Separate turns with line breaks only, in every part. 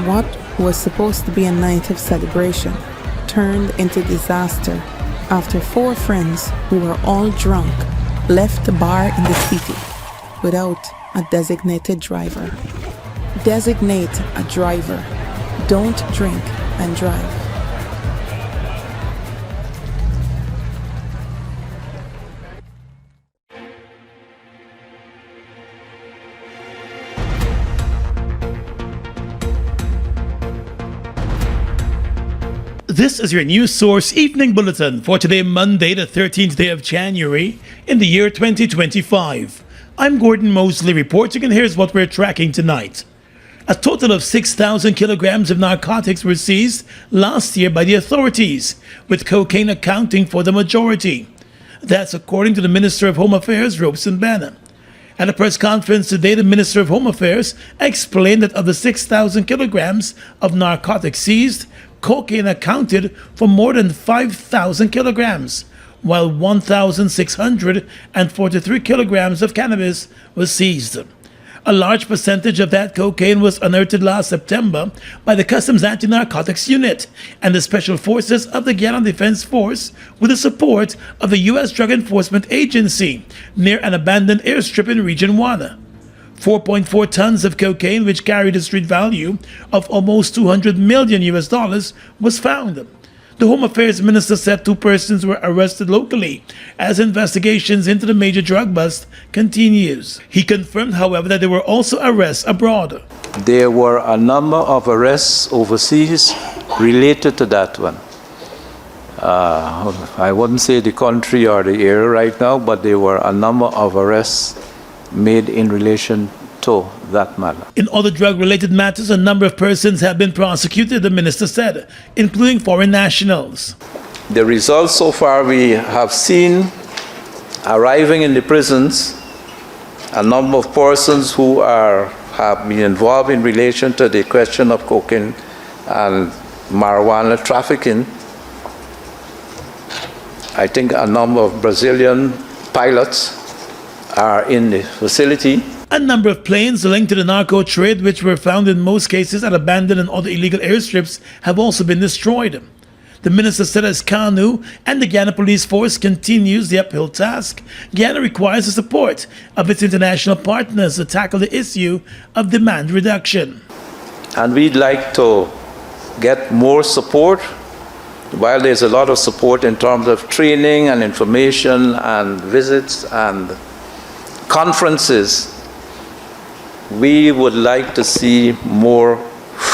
What was supposed to be a night of celebration turned into disaster after 4 friends who were all drunk left the bar in the city without a designated driver. Designate a driver. Don't drink and drive.
This is your news source evening bulletin for today, Monday, the 13th day of January in the year 2025. I'm Gordon Mosley reporting, and here's what we're tracking tonight. A total of 6,000 kilograms of narcotics were seized last year by the authorities, with cocaine accounting for the majority. That's according to the Minister of Home Affairs, Robeson Bana. At a press conference today, the Minister of Home Affairs explained that of the 6,000 kilograms of narcotics seized, cocaine accounted for more than 5,000 kilograms, while 1,643 kilograms of cannabis was seized. A large percentage of that cocaine was unearthed last September by the Customs Anti-Narcotics Unit and the Special Forces of the Guyana Defense Force with the support of the U.S. Drug Enforcement Agency near an abandoned airstrip in Region 1. 4.4 tons of cocaine, which carried a street value of almost $200 million was found. The Home Affairs Minister said 2 persons were arrested locally as investigations into the major drug bust continues. He confirmed, however, that there were also arrests abroad.
There were a number of arrests overseas related to that one. I wouldn't say the country or the area right now, but there were a number of arrests made in relation to that matter.
In other drug-related matters, a number of persons have been prosecuted, the minister said, including foreign nationals.
The results so far we have seen arriving in the prisons, a number of persons who have been involved in relation to the question of cocaine and marijuana trafficking. I think a number of Brazilian pilots are in the facility.
A number of planes linked to the narco trade, which were found in most cases at abandoned and other illegal airstrips, have also been destroyed. The minister said as CANU and the Guyana Police Force continues the uphill task, Guyana requires the support of its international partners to tackle the issue of demand reduction.
And we'd like to get more support. While there's a lot of support in terms of training and information and visits and conferences, we would like to see more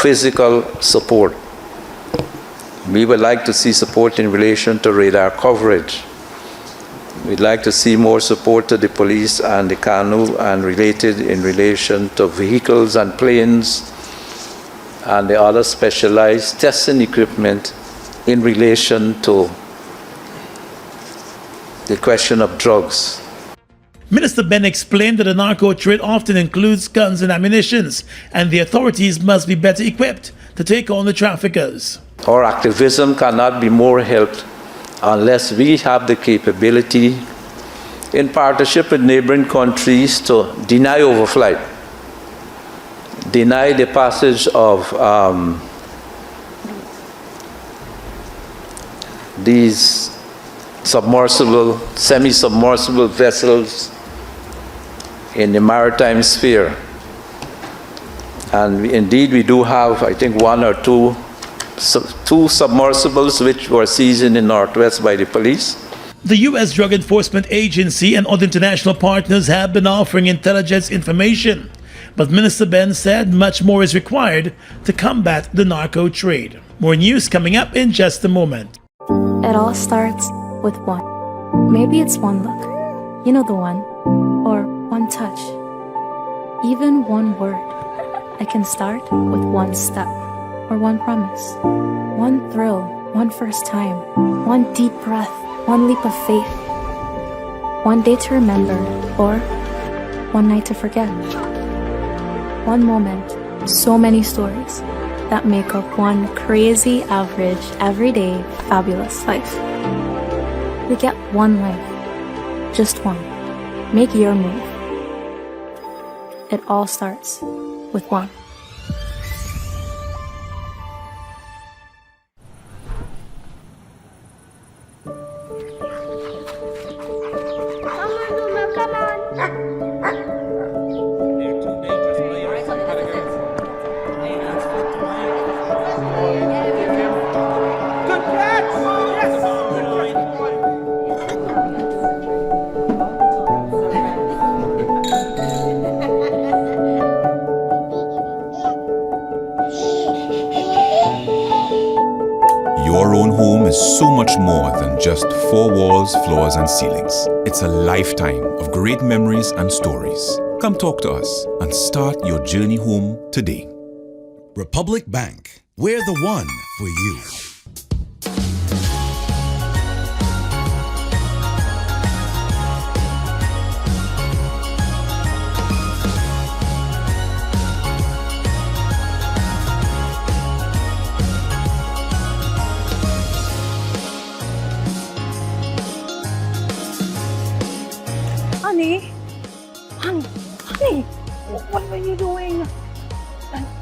physical support. We would like to see support in relation to radar coverage. We'd like to see more support to the police and the CANU and related in relation to vehicles and planes and the other specialized testing equipment in relation to the question of drugs.
Minister Ben explained that the narco trade often includes guns and ammunition, and the authorities must be better equipped to take on the traffickers.
Our activism cannot be more helped unless we have the capability, in partnership with neighboring countries, to deny overflight, deny the passage of these submersible, semi-submersible vessels in the maritime sphere. And indeed we do have, I think, 1 or 2 submersibles which were seized in the Northwest by the police.
The U.S. Drug Enforcement Agency and other international partners have been offering intelligence information, but Minister Ben said much more is required to combat the narco trade. More news coming up in just a moment.
It all starts with one. Maybe it's one look, you know the one, or one touch, even one word. I can start with one step, or one promise, one thrill, one first time, one deep breath, one leap of faith, one day to remember, or one night to forget. One moment, so many stories that make up one crazy, average, everyday, fabulous life. We get one life, just one. Make your move. It all starts with one.
so much more than just four walls, floors, and ceilings. It's a lifetime of great memories and stories. Come talk to us and start your journey home today.
Republic Bank, we're the one for you.
Honey, what are you doing?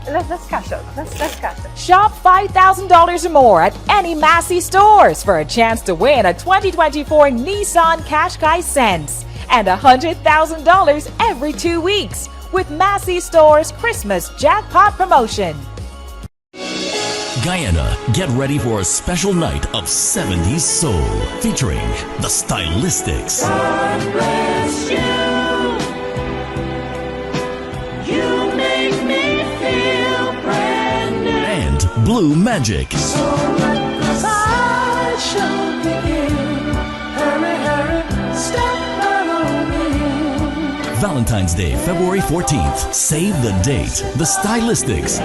Let's cash out. Let's cash out.
Shop $5,000 or more at any Massey stores for a chance to win a 2024 Nissan Qashqai Sense and $100,000 every 2 weeks with Massey Stores Christmas Jackpot Promotion.
Guyana, get ready for a special night of 70s soul featuring the Stylistics.
God bless you. You make me feel brand new.
And Blue Magic.
So let the sideshow begin. Hurry, hurry, step right on in.
Valentine's Day, February 14th. Save the date. The Stylistics.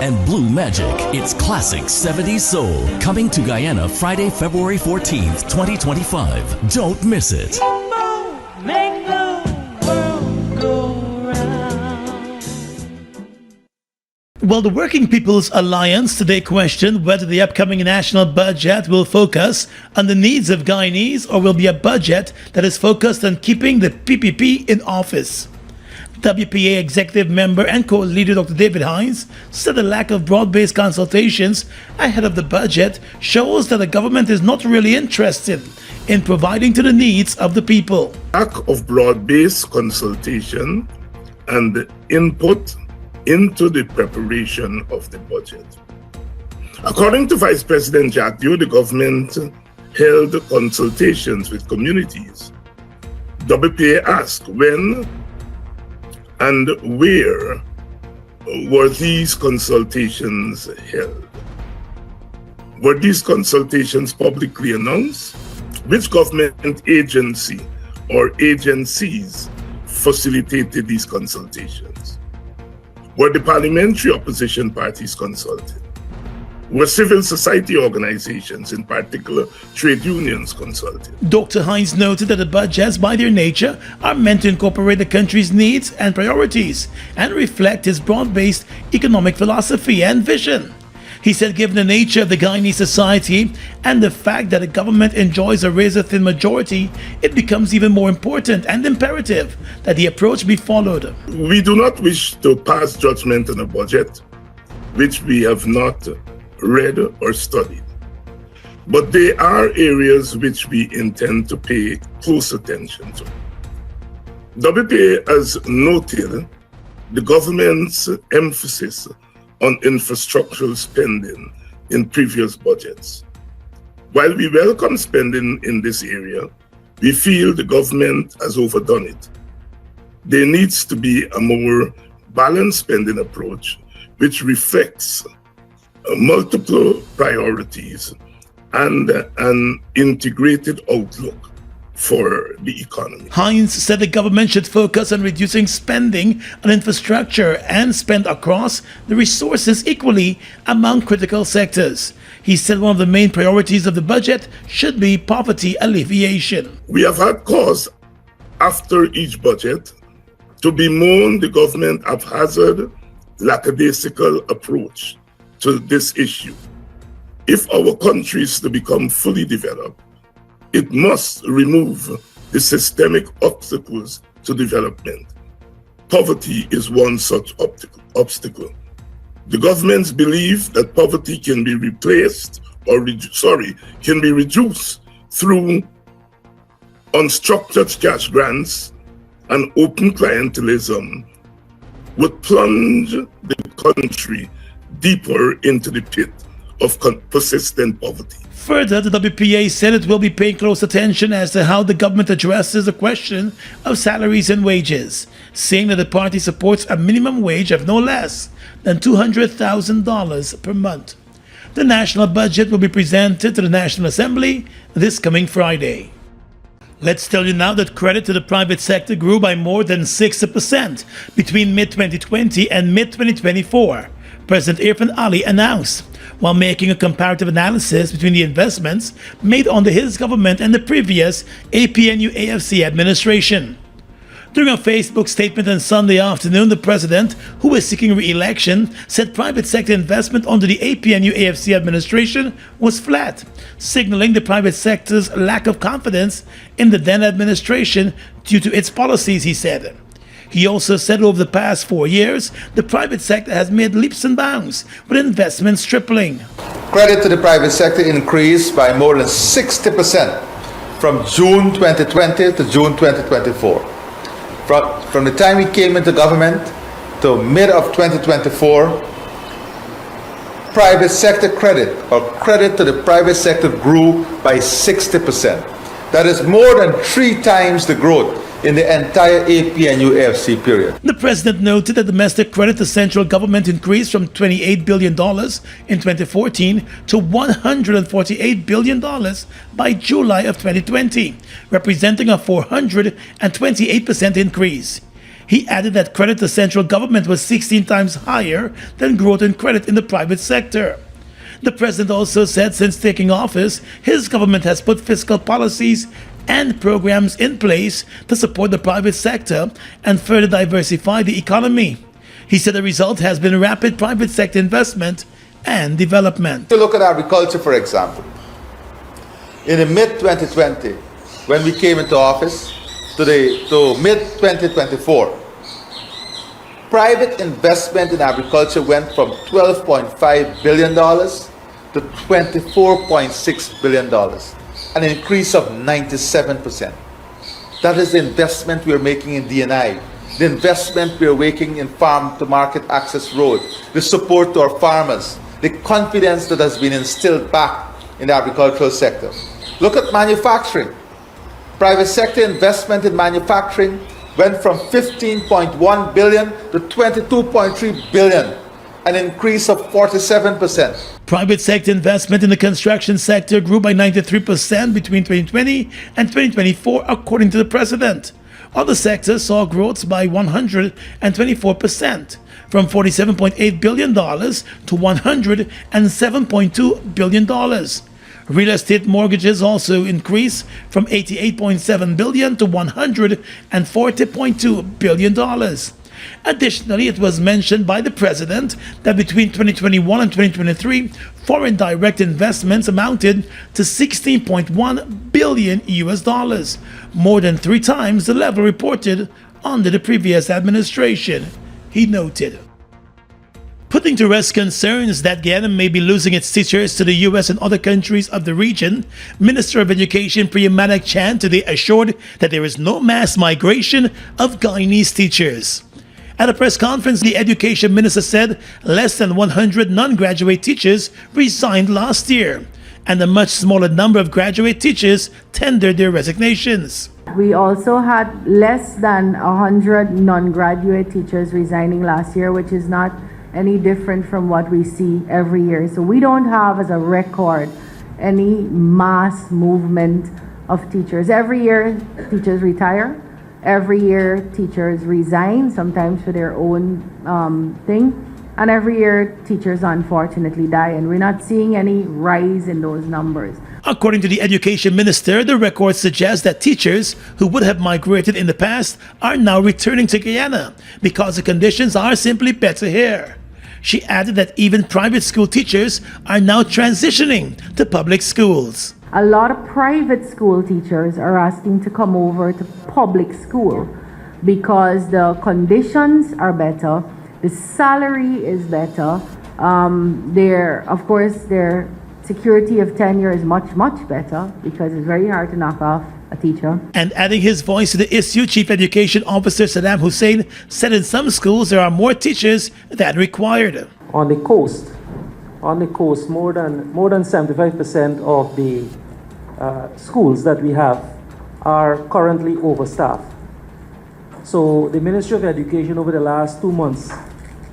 And Blue Magic, it's classic 70s soul, coming to Guyana Friday, February 14th, 2025. Don't miss it.
Make the world go round.
Well, the Working People's Alliance today questioned whether the upcoming national budget will focus on the needs of Guyanese or will be a budget that is focused on keeping the PPP in office. WPA executive member and co-leader Dr. David Hines said the lack of broad-based consultations ahead of the budget shows that the government is not really interested in providing to the needs of the people.
Lack of broad-based consultation and input into the preparation of the budget. According to Vice President Jack Dew, the government held consultations with communities. WPA asked when and where were these consultations held? Were these consultations publicly announced? Which government agency or agencies facilitated these consultations? Were the parliamentary opposition parties consulted? Were civil society organizations, in particular trade unions, consulted?
Dr. Hines noted that the budgets, by their nature, are meant to incorporate the country's needs and priorities and reflect his broad-based economic philosophy and vision. He said given the nature of the Guyanese society and the fact that the government enjoys a razor-thin majority, it becomes even more important and imperative that the approach be followed.
We do not wish to pass judgment on a budget which we have not read or studied. But there are areas which we intend to pay close attention to. WPA has noted the government's emphasis on infrastructural spending in previous budgets. While we welcome spending in this area, we feel the government has overdone it. There needs to be a more balanced spending approach which reflects multiple priorities and an integrated outlook for the economy.
Hines said the government should focus on reducing spending on infrastructure and spend across the resources equally among critical sectors. He said one of the main priorities of the budget should be poverty alleviation.
We have had cause after each budget to bemoan the government haphazard, lackadaisical approach to this issue. If our country is to become fully developed, it must remove the systemic obstacles to development. Poverty is one such obstacle. The government's belief that poverty can be replaced or can be reduced through unstructured cash grants and open clientelism would plunge the country deeper into the pit of persistent poverty.
Further, the WPA said it will be paying close attention as to how the government addresses the question of salaries and wages, saying that the party supports a minimum wage of no less than $200,000 per month. The national budget will be presented to the National Assembly this coming Friday. Let's tell you now that credit to the private sector grew by more than 60% between mid-2020 and mid-2024, President Irfan Ali announced, while making a comparative analysis between the investments made under his government and the previous APNU-AFC administration. During a Facebook statement on Sunday afternoon, the president, who is seeking re-election, said private sector investment under the APNU-AFC administration was flat, signaling the private sector's lack of confidence in the then administration due to its policies, he said. He also said over the past 4 years, the private sector has made leaps and bounds, with investments tripling.
Credit to the private sector increased by more than 60% from June 2020 to June 2024. From the time we came into government to mid of 2024, private sector credit, or credit to the private sector, grew by 60%. That is more than 3 times the growth in the entire APNU-AFC period.
The president noted that domestic credit to central government increased from $28 billion in 2014 to $148 billion by July of 2020, representing a 428% increase. He added that credit to central government was 16 times higher than growth in credit in the private sector. The president also said since taking office, his government has put fiscal policies and programs in place to support the private sector and further diversify the economy. He said the result has been rapid private sector investment and development.
To look at agriculture, for example, in the mid-2020, when we came into office, to mid-2024, private investment in agriculture went from $12.5 billion to $24.6 billion. An increase of 97%. That is the investment we are making in D&I, the investment we are making in farm-to-market access road, the support to our farmers, the confidence that has been instilled back in the agricultural sector. Look at manufacturing. Private sector investment in manufacturing went from $15.1 billion to $22.3 billion, an increase of 47%.
Private sector investment in the construction sector grew by 93% between 2020 and 2024, according to the president. Other sectors saw growth by 124%, from $47.8 billion to $107.2 billion. Real estate mortgages also increased from $88.7 billion to $140.2 billion. Additionally, it was mentioned by the president that between 2021 and 2023, foreign direct investments amounted to $16.1 billion, more than 3 times the level reported under the previous administration, he noted. Putting to rest concerns that Guyana may be losing its teachers to the U.S. and other countries of the region, Minister of Education Priya Manak Chan today assured that there is no mass migration of Guyanese teachers. At a press conference, the education minister said less than 100 non-graduate teachers resigned last year, and a much smaller number of graduate teachers tendered their resignations.
We also had less than 100 non-graduate teachers resigning last year, which is not any different from what we see every year. So we don't have as a record any mass movement of teachers. Every year, teachers retire. Every year, teachers resign, sometimes for their own thing. And every year, teachers unfortunately die. And we're not seeing any rise in those numbers.
According to the education minister, the record suggests that teachers who would have migrated in the past are now returning to Guyana because the conditions are simply better here. She added that even private school teachers are now transitioning to public schools.
A lot of private school teachers are asking to come over to public school because the conditions are better, the salary is better, of course their security of tenure is much better because it's very hard to knock off a teacher.
And adding his voice to the issue, Chief Education Officer Saddam Hussein said in some schools there are more teachers than required.
On the coast, on the coast, more than 75% of the schools that we have are currently overstaffed. So the Ministry of Education over the last 2 months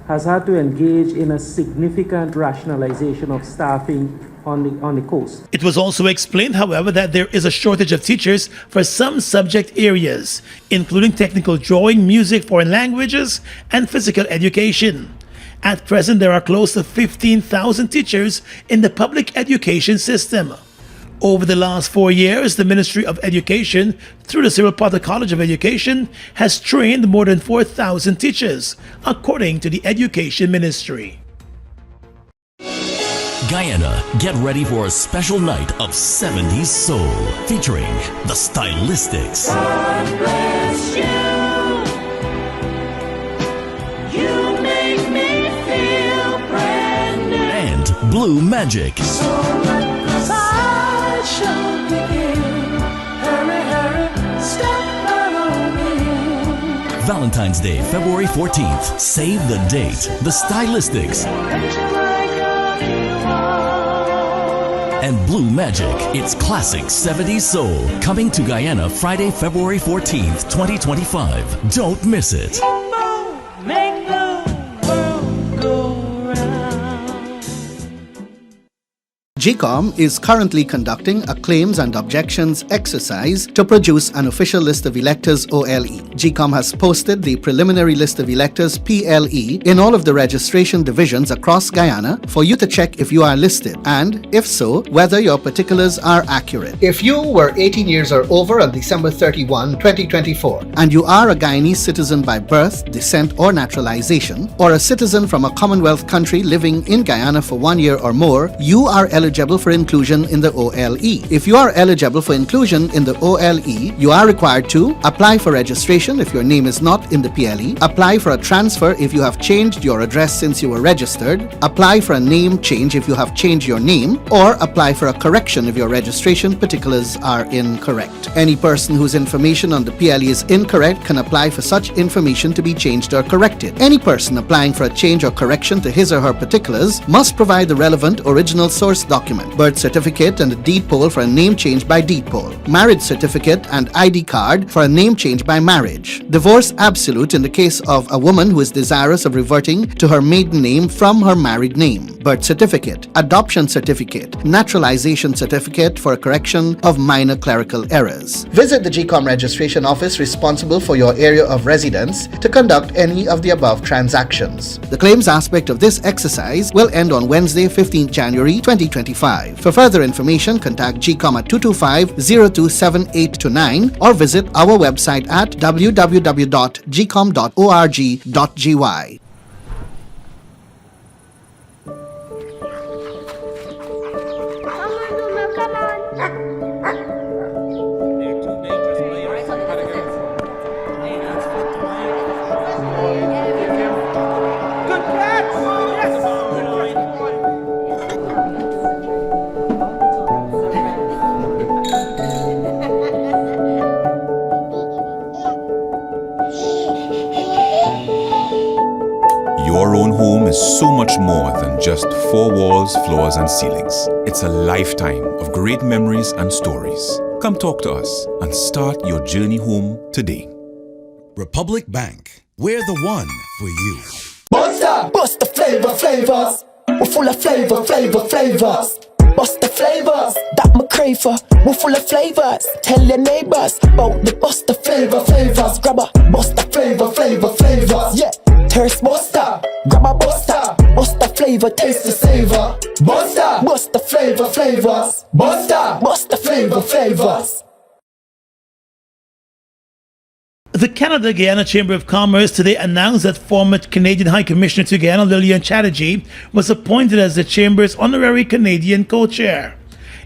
has had to engage in a significant rationalization of staffing on the coast.
It was also explained, however, that there is a shortage of teachers for some subject areas, including technical drawing, music, foreign languages, and physical education. At present, there are close to 15,000 teachers in the public education system. Over the last 4 years, the Ministry of Education, through the Cyril Potter College of Education, has trained more than 4,000 teachers, according to the Education Ministry.
Guyana, get ready for a special night of 70s soul, featuring the Stylistics.
God bless you. You make me feel brand new.
And Blue Magic.
So let the tide show begin. Hurry, hurry, step right on in.
Valentine's Day, February 14th. Save the date. The Stylistics. And Blue Magic, it's classic 70s soul, coming to Guyana Friday, February 14th, 2025. Don't miss it.
Make the world go round.
GCOM is currently conducting a claims and objections exercise to produce an official list of electors OLE. GCOM has posted the preliminary list of electors PLE in all of the registration divisions across Guyana for you to check if you are listed and, if so, whether your particulars are accurate. If you were 18 years or over on December 31, 2024, and you are a Guyanese citizen by birth, descent, or naturalization, or a citizen from a Commonwealth country living in Guyana for 1 year or more, you are eligible for inclusion in the OLE. If you are eligible for inclusion in the OLE, you are required to apply for registration if your name is not in the PLE, apply for a transfer if you have changed your address since you were registered, apply for a name change if you have changed your name, or apply for a correction if your registration particulars are incorrect. Any person whose information on the PLE is incorrect can apply for such information to be changed or corrected. Any person applying for a change or correction to his or her particulars must provide the relevant original source document, birth certificate and a deed poll for a name change by deed poll, marriage certificate and ID card for a name change by marriage, divorce absolute in the case of a woman who is desirous of reverting to her maiden name from her married name, birth certificate, adoption certificate, naturalization certificate for a correction of minor clerical errors. Visit the GCOM registration office responsible for your area of residence to conduct any of the above transactions. The claims aspect of this exercise will end on Wednesday, 15th January 2025. For further information, contact GCOM at 225-027829 or visit our website at www.gcom.org.gy.
Your own home is so much more than just 4 walls, floors, and ceilings. It's a lifetime of great memories and stories. Come talk to us and start your journey home today.
Republic Bank, we're the one for you.
Monster! Bust the flavors. We're full of flavors. Bust the flavors that me crave for. We're full of flavors. Tell your neighbors about the bust the flavors. Grab a bust the flavors. Yeah, thirst buster. Grab a buster. Bust the flavor, taste the savor. Bust the flavors. Bust the flavors.
The Canada-Guyana Chamber of Commerce today announced that former Canadian High Commissioner to Guyana Lillian Chatterjee was appointed as the Chamber's honorary Canadian co-chair.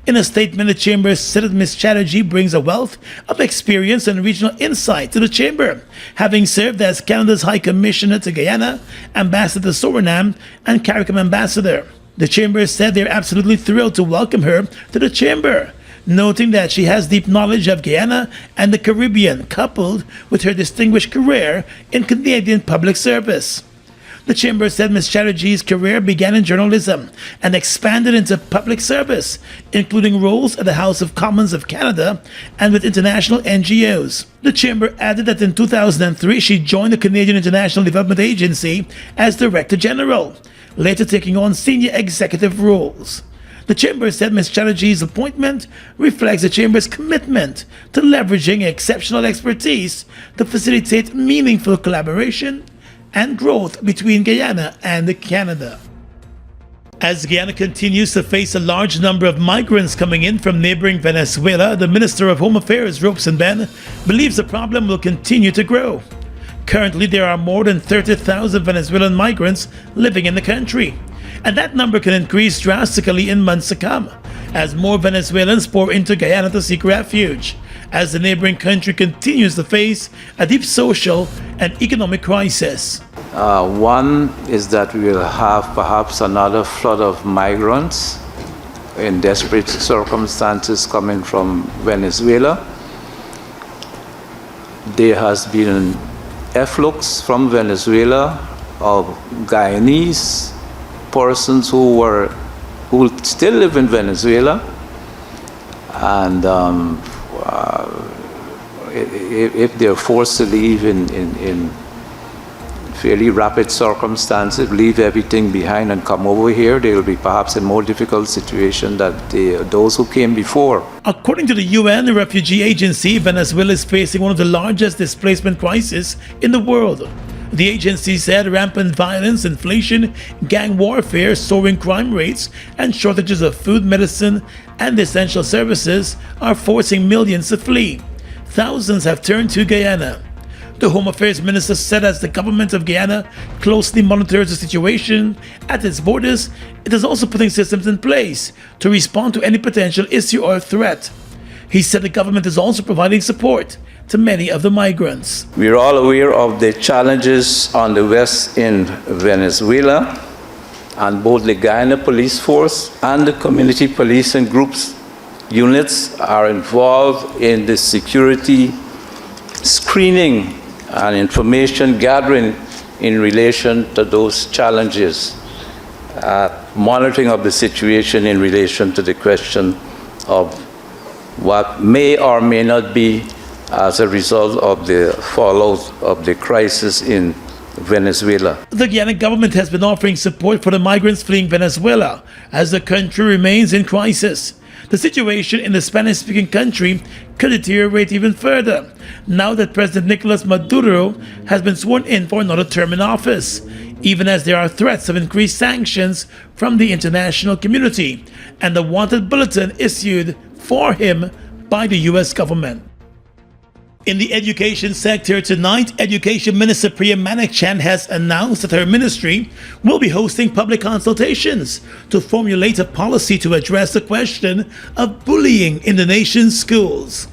In a statement, the Chamber said that Ms. Chatterjee brings a wealth of experience and regional insight to the Chamber, having served as Canada's High Commissioner to Guyana, Ambassador to Suriname, and CARICOM Ambassador. The Chamber said they're absolutely thrilled to welcome her to the Chamber, noting that she has deep knowledge of Guyana and the Caribbean, coupled with her distinguished career in Canadian public service. The chamber said Ms. Chatterjee's career began in journalism and expanded into public service, including roles at the House of Commons of Canada and with international NGOs. The chamber added that in 2003 she joined the Canadian International Development Agency as Director General, later taking on senior executive roles. The chamber said Ms. Chatterjee's appointment reflects the chamber's commitment to leveraging exceptional expertise to facilitate meaningful collaboration and growth between Guyana and Canada. As Guyana continues to face a large number of migrants coming in from neighboring Venezuela, the Minister of Home Affairs, Robeson Ben, believes the problem will continue to grow. Currently, there are more than 30,000 Venezuelan migrants living in the country, and that number can increase drastically in months to come as more Venezuelans pour into Guyana to seek refuge, as the neighboring country continues to face a deep social and economic crisis.
One is that we will have perhaps another flood of migrants in desperate circumstances coming from Venezuela. There has been an efflux from Venezuela of Guyanese persons who still live in Venezuela, and if they're forced to leave in fairly rapid circumstances, leave everything behind and come over here, they will be perhaps in a more difficult situation than those who came before.
According to the UN Refugee Agency, Venezuela is facing one of the largest displacement crises in the world. The agency said rampant violence, inflation, gang warfare, soaring crime rates, and shortages of food, medicine, and essential services are forcing millions to flee. Thousands have turned to Guyana. The Home Affairs Minister said as the government of Guyana closely monitors the situation at its borders, it is also putting systems in place to respond to any potential issue or threat. He said the government is also providing support to many of the migrants.
We are all aware of the challenges on the west in Venezuela, and both the Guyana Police Force and the community policing groups units are involved in the security screening and information gathering in relation to those challenges, monitoring of the situation in relation to the question of what may or may not be as a result of the fallout of the crisis in Venezuela.
The Guyana government has been offering support for the migrants fleeing Venezuela as the country remains in crisis. The situation in the Spanish-speaking country could deteriorate even further now that President Nicolas Maduro has been sworn in for another term in office, even as there are threats of increased sanctions from the international community and the wanted bulletin issued for him by the U.S. government. In the education sector tonight, Education Minister Priya Manikchand has announced that her ministry will be hosting public consultations to formulate a policy to address the question of bullying in the nation's schools.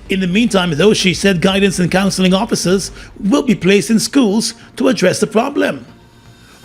In the meantime, though, she said guidance and counseling officers will be placed in schools to address the problem.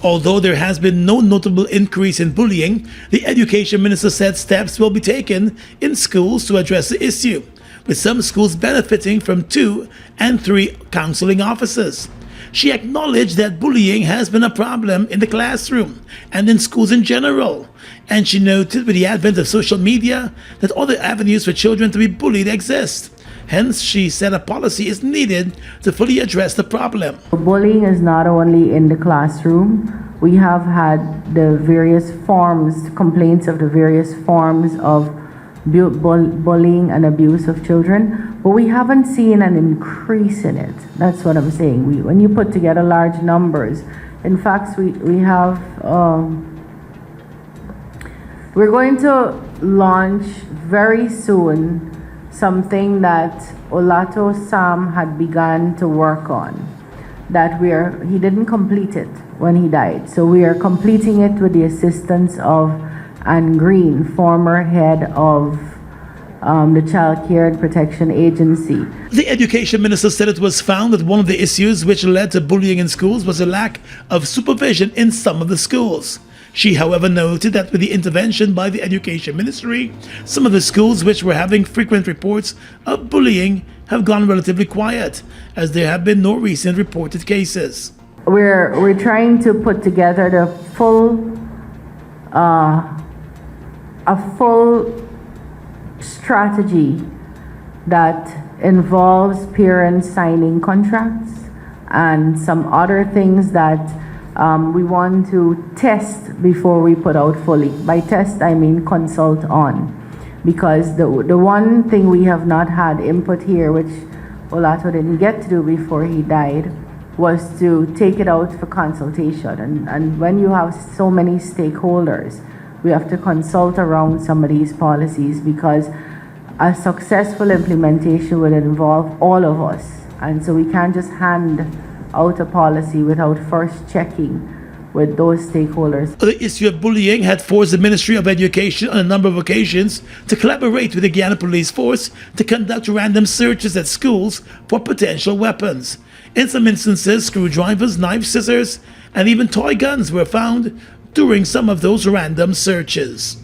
Although there has been no notable increase in bullying, the Education Minister said steps will be taken in schools to address the issue, with some schools benefiting from 2 and 3 counseling officers. She acknowledged that bullying has been a problem in the classroom and in schools in general, and she noted with the advent of social media that other avenues for children to be bullied exist. Hence, she said a policy is needed to fully address the problem.
Bullying is not only in the classroom. We have had the various forms, complaints of the various forms of bullying and abuse of children, but we haven't seen an increase in it. That's what I'm saying. When you put together large numbers, in fact, we have, we're going to launch very soon something that Olato Sam had begun to work on, that he didn't complete it when he died. So we are completing it with the assistance of Anne Green, former head of the Child Care and Protection Agency.
The Education Minister said it was found that one of the issues which led to bullying in schools was a lack of supervision in some of the schools. She, however, noted that with the intervention by the Education Ministry, some of the schools which were having frequent reports of bullying have gone relatively quiet, as there have been no recent reported cases.
we're trying to put together the a full strategy that involves parents signing contracts and some other things that we want to test before we put out fully. By test, I mean consult on. Because the one thing we have not had input here, which Olato didn't get to do before he died, was to take it out for consultation. And when you have so many stakeholders, we have to consult around some of these policies, because a successful implementation will involve all of us. And so we can't just hand out a policy without first checking with those stakeholders.
The issue of bullying had forced the Ministry of Education on a number of occasions to collaborate with the Guyana Police Force to conduct random searches at schools for potential weapons. In some instances, screwdrivers, knives, scissors, and even toy guns were found during some of those random searches.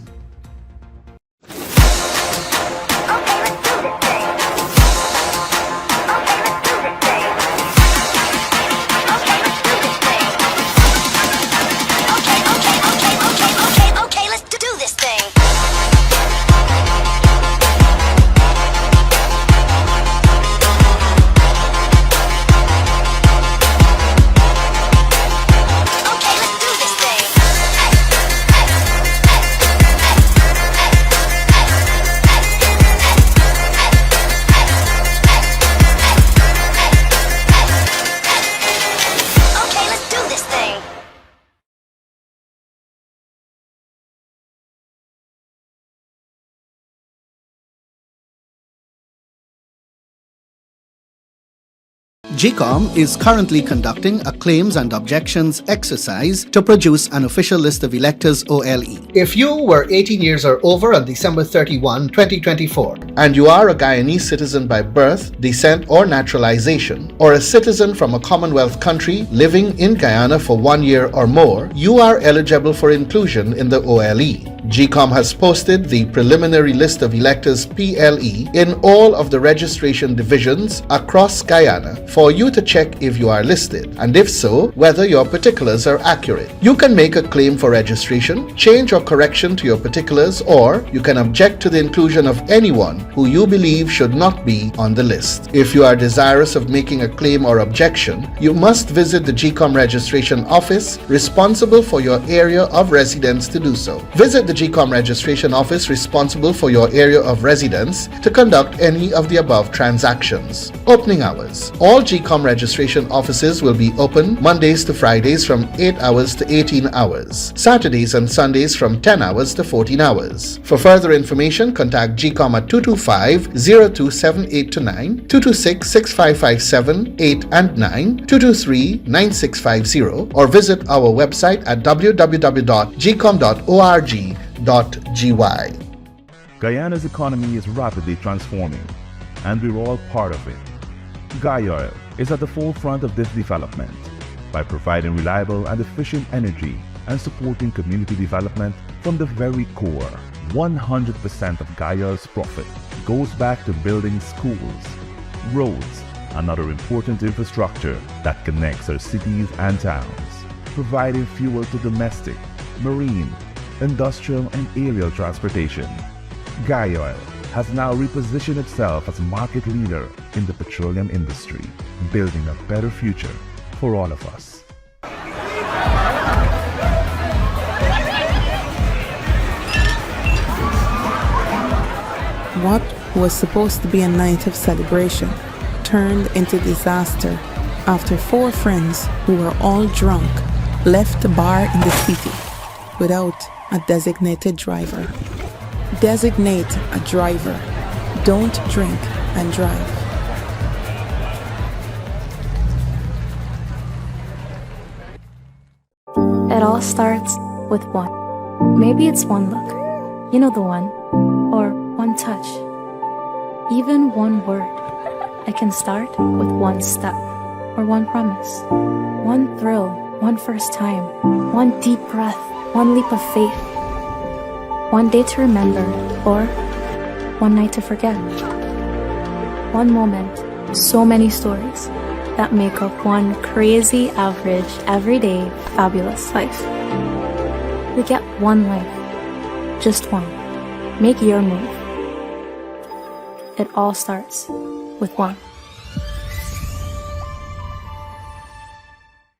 GCOM is currently conducting a claims and objections exercise to produce an official list of electors OLE. If you were 18 years or over on December 31, 2024,
and you are a Guyanese citizen by birth, descent, or naturalization, or a citizen from a Commonwealth country living in Guyana for 1 year or more, you are eligible for inclusion in the OLE. GCOM has posted the preliminary list of electors PLE in all of the registration divisions across Guyana for you to check if you are listed, and if so, whether your particulars are accurate. You can make a claim for registration, change or correction to your particulars, or you can object to the inclusion of anyone who you believe should not be on the list. If you are desirous of making a claim or objection, you must visit the GCOM registration office responsible for your area of residence to do so. Visit the GCOM registration office responsible for your area of residence to conduct any of the above transactions. Opening hours. All GCOM registration offices will be open Mondays to Fridays from 8 hours to 18 hours, Saturdays and Sundays from 10 hours to 14 hours. For further information, contact GCOM at 225-0278-9, 226-6557, 8 and 9, 223-9650, or visit our website at www.gcom.org.gy.
Guyana's economy is rapidly transforming, and we're all part of it. Guyoil is at the forefront of this development by providing reliable and efficient energy and supporting community development from the very core. 100% of Guyoil's profit goes back to building schools, roads, and other important infrastructure that connects our cities and towns, providing fuel to domestic, marine, industrial, and aerial transportation. Guyoil has now repositioned itself as a market leader in the petroleum industry, building a better future for all of us.
What was supposed to be a night of celebration turned into disaster after 4 friends who were all drunk left the bar in the city without a designated driver. Designate a driver. Don't drink and drive.
It all starts with one. Maybe it's one look, you know the one, or one touch, even one word. I can start with one step, or one promise, one thrill, one first time, one deep breath, one leap of faith, one day to remember, or one night to forget. One moment, so many stories. that make up one crazy, average, everyday, fabulous life. We get one life, just one. Make your move. It all starts with one.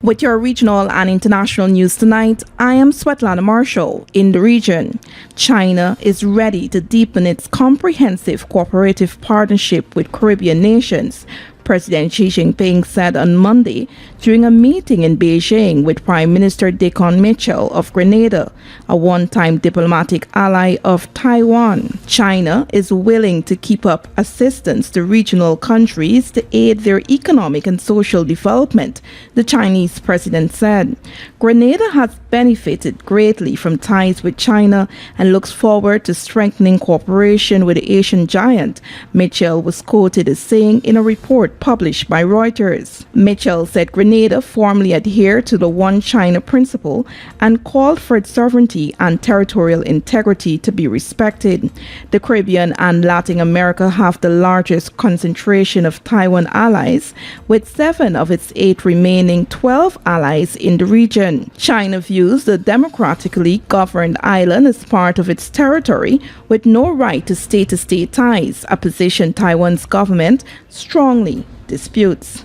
With your regional and international news tonight, I am Svetlana Marshall. In the region, China is ready to deepen its comprehensive cooperative partnership with Caribbean nations, President Xi Jinping said on Monday during a meeting in Beijing with Prime Minister Dickon Mitchell of Grenada, a one-time diplomatic ally of Taiwan. China is willing to keep up assistance to regional countries to aid their economic and social development, the Chinese president said. Grenada has benefited greatly from ties with China and looks forward to strengthening cooperation with the Asian giant, Mitchell was quoted as saying in a report published by Reuters. Mitchell said Grenada formally adhered to the One China principle and called for its sovereignty and territorial integrity to be respected. The Caribbean and Latin America have the largest concentration of Taiwan allies, with 7 of its 8 remaining 12 allies in the region. China views the democratically governed island as part of its territory with no right to state-to-state ties, a position Taiwan's government strongly disputes.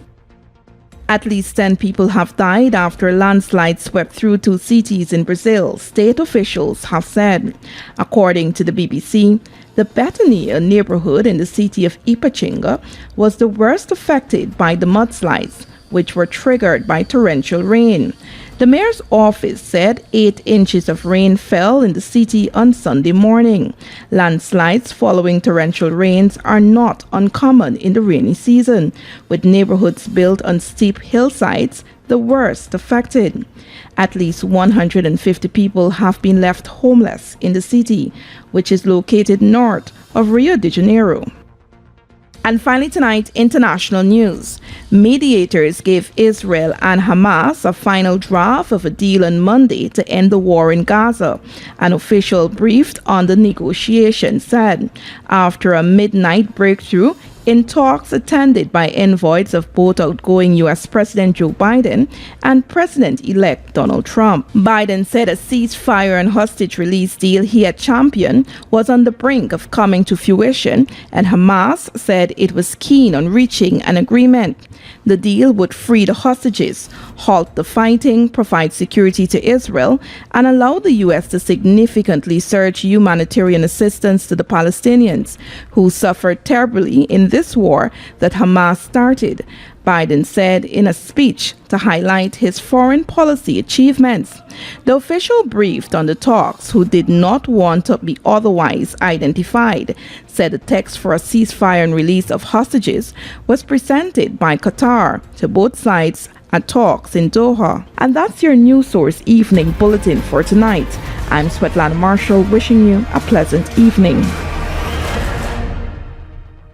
At least 10 people have died after a landslide swept through 2 cities in Brazil, state officials have said. According to the BBC, the Betania neighborhood in the city of Ipatinga was the worst affected by the mudslides, which were triggered by torrential rain. The mayor's office said 8 inches of rain fell in the city on Sunday morning. Landslides following torrential rains are not uncommon in the rainy season, with neighborhoods built on steep hillsides the worst affected. At least 150 people have been left homeless in the city, which is located north of Rio de Janeiro. And finally tonight, international news. Mediators gave Israel and Hamas a final draft of a deal on Monday to end the war in Gaza. An official briefed on the negotiations said, after a midnight breakthrough in talks attended by envoys of both outgoing U.S. President Joe Biden and President-elect Donald Trump. Biden said a ceasefire and hostage release deal he had championed was on the brink of coming to fruition, and Hamas said it was keen on reaching an agreement. The deal would free the hostages, halt the fighting, provide security to Israel, and allow the U.S. to significantly surge humanitarian assistance to the Palestinians, who suffered terribly in this war that Hamas started, Biden said in a speech to highlight his foreign policy achievements. The official briefed on the talks, who did not want to be otherwise identified, said the text for a ceasefire and release of hostages was presented by Qatar to both sides at talks in Doha. And that's your News Source Evening Bulletin for tonight. I'm Svetlana Marshall, wishing you a pleasant evening.